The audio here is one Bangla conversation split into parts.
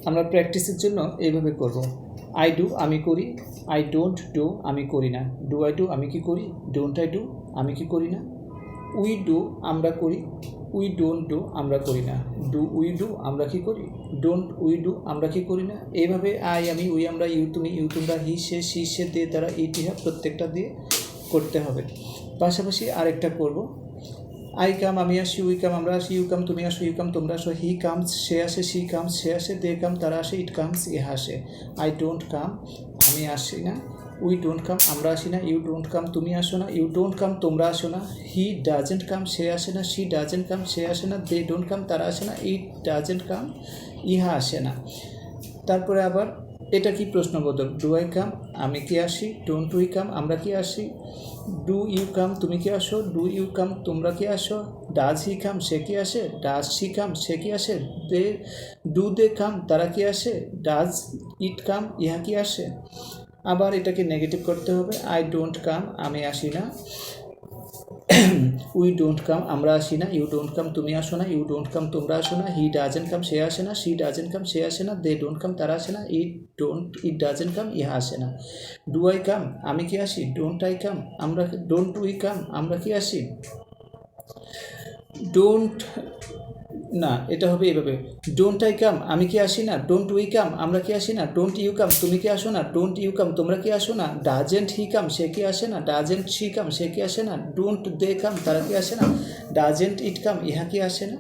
আমরা প্র্যাকটিসের জন্য এইভাবে করব। আই ডু আমি করি, আই ডোন্ট ডু আমি করি না, ডু আই ডু আমি কি করি, ডোন্ট আই ডু আমি কি করি না, উই ডু আমরা করি, উই ডোন্ট ডু আমরা করি না, ডু উই ডু আমরা কি করি, ডোন্ট উই ডু আমরা কি করি না। এইভাবে আই আমি, উই আমরা, ইউ তুমি, ইউ তোমরা, হি সে, সি সে, দে তারা, ইট ইহা প্রত্যেকটা দিয়ে করতে হবে। পাশাপাশি আরেকটা করব, আই কাম আমি আসি, উই কাম আমরা আসি, ইউ কাম তুমি আসো, ইউ কাম তোমরা আসো, হি কামস সে আসে, সি কামস সে আসে, দে কাম তারা আসে, ইট কামস ইহা আসে। আই ডোন্ট কাম আমি আসি না, উই ডোন্ট কাম আমরা আসি না, ইউ ডোন্ট কাম তুমি আসো না, ইউ ডোন্ট কাম তোমরা আসো না, হি ডাজেন্ট কাম সে আসে না, শি ডাজেন্ট কাম সে আসে না, দে ডোন্ট কাম তারা আসে না, ইট ডাজেন্ট কাম ইহা আসে না। তারপরে আবার এটা কি প্রশ্নবোধক, ডু আই কাম আমি কি আসি, ডোন্ট উই কাম আমরা কি আসি, ডু ইউ কাম তুমি কি আসো, ডু ইউ কাম তোমরা কি আসো, ডাজ হি কাম সে কি আসে, ডাজ শি কাম সে কি আসে, দে ডু দে কাম তারা কি আসে, ডাজ ইট কাম ইহা কি আসে। আবার এটাকে নেগেটিভ করতে হবে, আই ডোন্ট কাম আমি আসি না, উই ডোন্ট কাম আমরা আসি না, ইউ ডোন্ট কাম তুমি আসো না, ইউ ডোন্ট কাম তোমরা আসো না, হি ডাজেন্ট কাম সে আসে না, শি ডাজেন্ট কাম সে আসে না, দে ডোন্ট কাম তারা আসে না, ইট ডাজেন্ট কাম ইহা আসে না। ডু আই কাম আমি কি আসি, ডোন্ট আই কাম আমরা, ডোন্ট উই কাম আমরা কি আসি, ডোন্ট না এটা হবে এভাবে, ডোন্ট আই কাম আমি কি আসি না, ডোন্ট উই কাম আমরা কি আসি না, ডোন্ট ইউ কাম তুমি কি আসো না, ডোন্ট ইউ কাম তোমরা কি আসো না, ডাজেন্ট হি কাম সে কি আসে না, ডাজেন্ট শি কাম সে কি আসে না, ডোন্ট দে কাম তারা কি আসে না, ডাজেন্ট ইট কাম ইহা কি আসে না।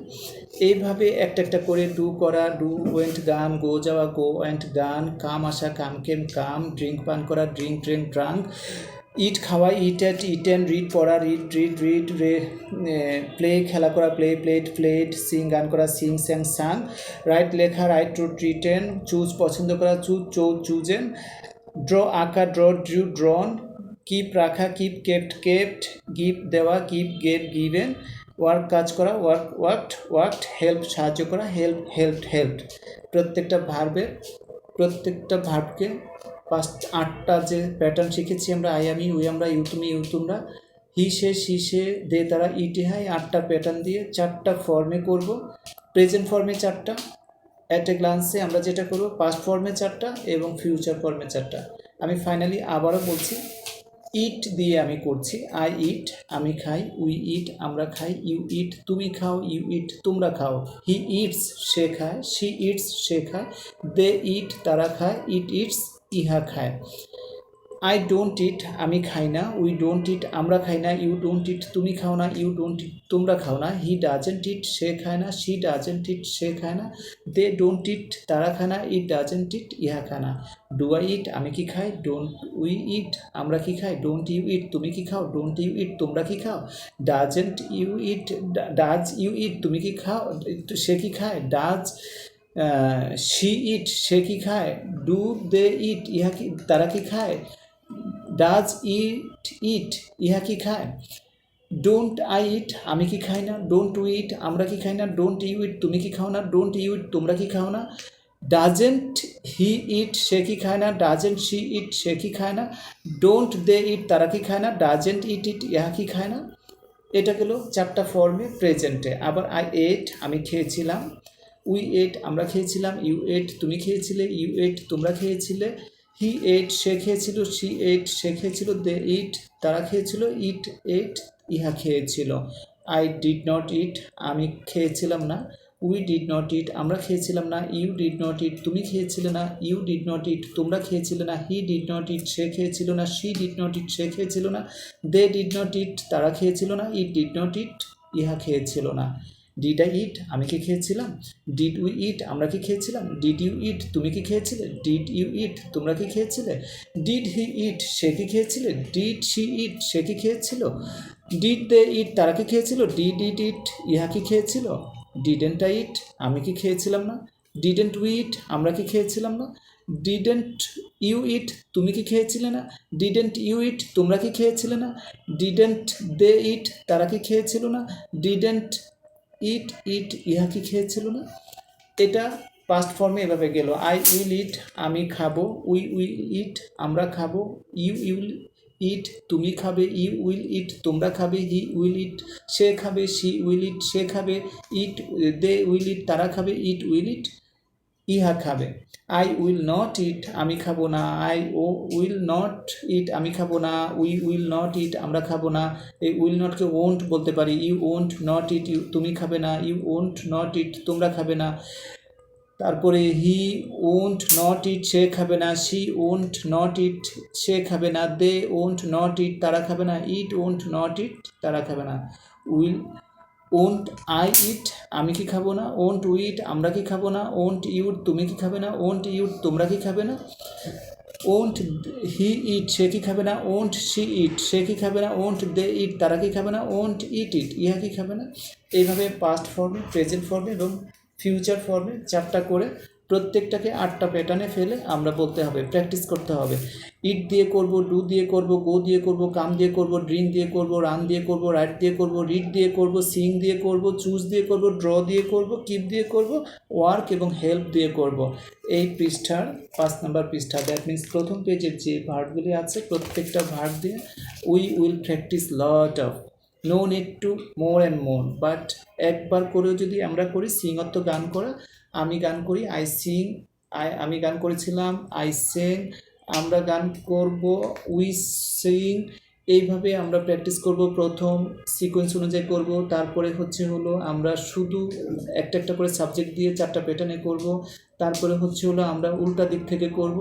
এইভাবে একটা একটা করে ডু করা, ডু ওয়েন্ট গান, গো যাওয়া গো ওয়েন্ট গান, কাম আসা কাম কেম কাম, ড্রিঙ্ক পান করা ড্রিঙ্ক ড্রিঙ্ক ড্রাঙ্ক, ইট খাওয়া ইট অ্যাট ইটেন, রিড পড়া রিড রিড রিড প্লে খেলা করা প্লে প্লেড প্লেড, সিং গান করা সিং স্যাং সাং, রাইট লেখা রাইট রুট রিটেন, চুজ পছন্দ করা চুজ চুজেন, ড্র আঁকা ড্র ড্রু ড্রন, কিপ রাখা কিপ কেপ্ট কেপ্ট, গিফট দেওয়া গিফট গেট গিভেন, ওয়ার্ক কাজ করা ওয়ার্ক ওয়ার্কড ওয়ার্কড, হেল্প সাহায্য করা হেল্প হেল্পড হেল্পড। প্রত্যেকটা ভার্বকে 8টা যে প্যাটার্ন শিখেছি আমরা, আই আমি, উই আমরা, ইউ তুমি, ইউ তোমরা, হি সে, সি সে, দে তারা, ইট ইহা, 8টা প্যাটার্ন দিয়ে 4টা ফর্মে করব। প্রেজেন্ট ফর্মে 4টা, অ্যাট এ গ্লান্সে আমরা যেটা করব, পাস্ট ফর্মে 4টা এবং ফিউচার ফর্মে 4টা। আমি ফাইনালি আবারও বলছি, ইট দিয়ে আমি করছি, আই ইট আমি খাই, উই ইট আমরা খাই, ইউ ইট তুমি খাও, ইউ ইট তোমরা খাও, হি ইটস সে খায়, শি ইটস সে খায়, দে ইট তারা খায়, ইট ইটস ইহা খায়। আই ডোন্ট ইট আমি খাই না, উই ডোন্ট ইট আমরা খাই না, ইউ ডোন্ট ইট তুমি খাও না, ইউ ডোন্ট ইট তোমরা খাও না, হি ডাজেন্ট ইট সে খায় না, শি ডাজেন্ট ইট সে খায় না, দে ডোন্ট ইট তারা খায় না, ইট ডাজেন্ট ইট ইহা খায় না। ডু আই ইট আমি কি খাই, ডোন্ট উই ইট আমরা কি খাই, ডোন্ট ইউ ইট তুমি কি খাও, ডোন্ট ইউ ইট তোমরা কি খাও, doesn't you eat does you eat তুমি কি খাও সে কি খায়, ডাজ শি ইট সে কি খায়, ডু দে ইট ইহা কি তারা কি খায়, ডাজ ইট ইহা কি খায়, ডোন্ট আই ইট আমি কি খাই না, ডোন্ট উই ইট আমরা কি খাই না, ডোন্ট ইউ ইট তুমি কি খাও না, ডোন্ট ইউ ইট তোমরা কি খাও না, ডাজেন্ট হি ইট সে কি খায় না, ডাজেন্ট শি ইট সে কি খায় না, ডোন্ট দে ইট তারা কি খায় না, ডাজেন্ট ইট ইট ইহা কি খায় না। এটা গেল 4টা ফর্মে প্রেজেন্টে। আবার আই এট আমি খেয়েছিলাম, উই এট আমরা খেয়েছিলাম, ইউ এট তুমি খেয়েছিলে, ইউ এট তোমরা খেয়েছিলে, হি এট সে খেয়েছিল, শি এট সে খেয়েছিল, দে ইট তারা খেয়েছিল, ইট এট ইহা খেয়েছিল। আই ডিড নট ইট আমি খেয়েছিলাম না, উই ডিড নট ইট আমরা খেয়েছিলাম না, ইউ ডিড নট ইট তুমি খেয়েছিলে না, ইউ ডিড নট ইট তোমরা খেয়েছিলে না, হি ডিড নট ইট সে খেয়েছিল না, শি ডিড নট ইট সে খেয়েছিল না, দে ডিড নট ইট তারা খেয়েছিল না, ইট ডিড নট ইট ইহা খেয়েছিল না। ডিড আই ইট আমি কি খেয়েছিলাম, ডিড উই ইট আমরা কি খেয়েছিলাম, ডিড ইউ ইট তুমি কি খেয়েছিলে, ডিড ইউ ইট তোমরা কি খেয়েছিলে, ডিড হি ইট সে কি খেয়েছিলে, ডিড শি ইট সে কি খেয়েছিল, ডিড দে ইট তারা কি খেয়েছিল, ডিড ইট ইট ইহা কি খেয়েছিল, ডিডেন্ট আই ইট আমি কি খেয়েছিলাম না, ডিডেন্ট উই ইট আমরা কি খেয়েছিলাম না, ডিডেন্ট ইউ ইট তুমি কি খেয়েছিলে না, ডিডেন্ট ইউ ইট তোমরা কি খেয়েছিলে না, ডিডেন্ট দে ইট তারা কি খেয়েছিল না, ডিডেন্ট ইট ইহা কি খেয়েছিল না। এটা পাস্ট ফর্মে এভাবে গেল, আই উইল ইট আমি খাবো, উই উইল ইট আমরা খাবো, ইউ উইল ইট তুমি খাবে, ইউ উইল ইট তোমরা খাবে, হি উইল ইট সে খাবে, শি উইল ইট সে খাবে, ইট দে উইল ইট তারা খাবে, ইট উইল ইট ইহা খাবে। আই উইল নট ইট, আমি খাবো না। উইল নট ইট, আমি খাবো না। উইল নট ইট, আমরা খাবো না। এই উইল নটকে ওন্ট বলতে পারি। ইউ ওন্ট নট ইট, তুমি খাবে না। ইউ ওন্ট নট ইট, তোমরা খাবে না। তারপরে হি ওন্ট নট ইট, সে খাবে না। শি ওন্ট নট ইট, সে খাবে না। দে ওন্ট নট ইট, তারা খাবে না। ইট ওন্ট নট ইট, তারা খাবে না। উইল ওন্ট আই ইট, আমি কি খাবো না। ওন্ট উইট, আমরা কি খাবো না। ওন্ট ইউট, তুমি কি খাবে না। ওন্ট ইউট, তোমরা কি খাবে না। ওন্ট হি ইট, সে কি খাবে না। ওন্ট শি ইট, সে কি খাবে না। ওন্ট দে ইট, তারা কি খাবে না। ওন্ট ইট ইট, ইহা কি খাবে না। এইভাবে পাস্ট ফর্মে, প্রেজেন্ট ফর্মে এবং ফিউচার ফর্মে 4টা করে প্রত্যেকটাকে 8টা প্যাটার্নে ফেলে আমরা বলতে হবে, প্র্যাকটিস করতে হবে। ইট দিয়ে করব, ডু দিয়ে করব, গো দিয়ে করব, কাম দিয়ে করব, ড্রিঙ্ক দিয়ে করব, রান দিয়ে করব, রাইট দিয়ে করব, রিড দিয়ে করব, সিং দিয়ে করব, চুজ দিয়ে করব, ড্র দিয়ে করব, কিপ দিয়ে করব, ওয়ার্ক এবং হেল্প দিয়ে করব। এই পৃষ্ঠার 5 নম্বর পৃষ্ঠা, দ্যাট মিনস প্রথম পেজের যে ভার্বগুলি আছে প্রত্যেকটা ভার্ব দিয়ে we will practice lot of, no need to more and more, but একবার করেও যদি আমরা করি, সিং অর্থ গান করা, আমি গান করি, আই সিং, আমি গান করেছিলাম, আই সেং, আমরা গান করব, উই সিং। এইভাবে আমরা প্র্যাকটিস করব। প্রথম সিকোয়েন্স অনুযায়ী করব, তারপরে হলো আমরা শুধু একটা একটা করে সাবজেক্ট দিয়ে 4টা প্যাটার্নে করব, তারপরে হলো আমরা উল্টা দিক থেকে করব।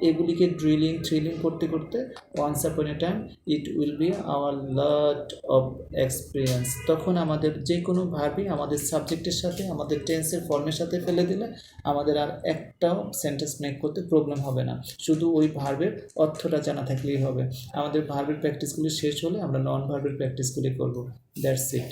এগুলিকে ড্রিলিং থ্রিলিং করতে করতে once upon a time it will be our lot of experience. তখন আমাদের যে কোনো ভার্বই আমাদের সাবজেক্টের সাথে, আমাদের টেন্সের ফর্মের সাথে ফেলে দিলে আমাদের আর একটাও সেন্টেন্স মেক করতে প্রবলেম হবে না। শুধু ওই ভার্বের অর্থটা জানা থাকলেই হবে। আমাদের ভার্বের প্র্যাকটিসগুলি শেষ হলে আমরা নন ভার্বের প্র্যাকটিসগুলি করব। That's it.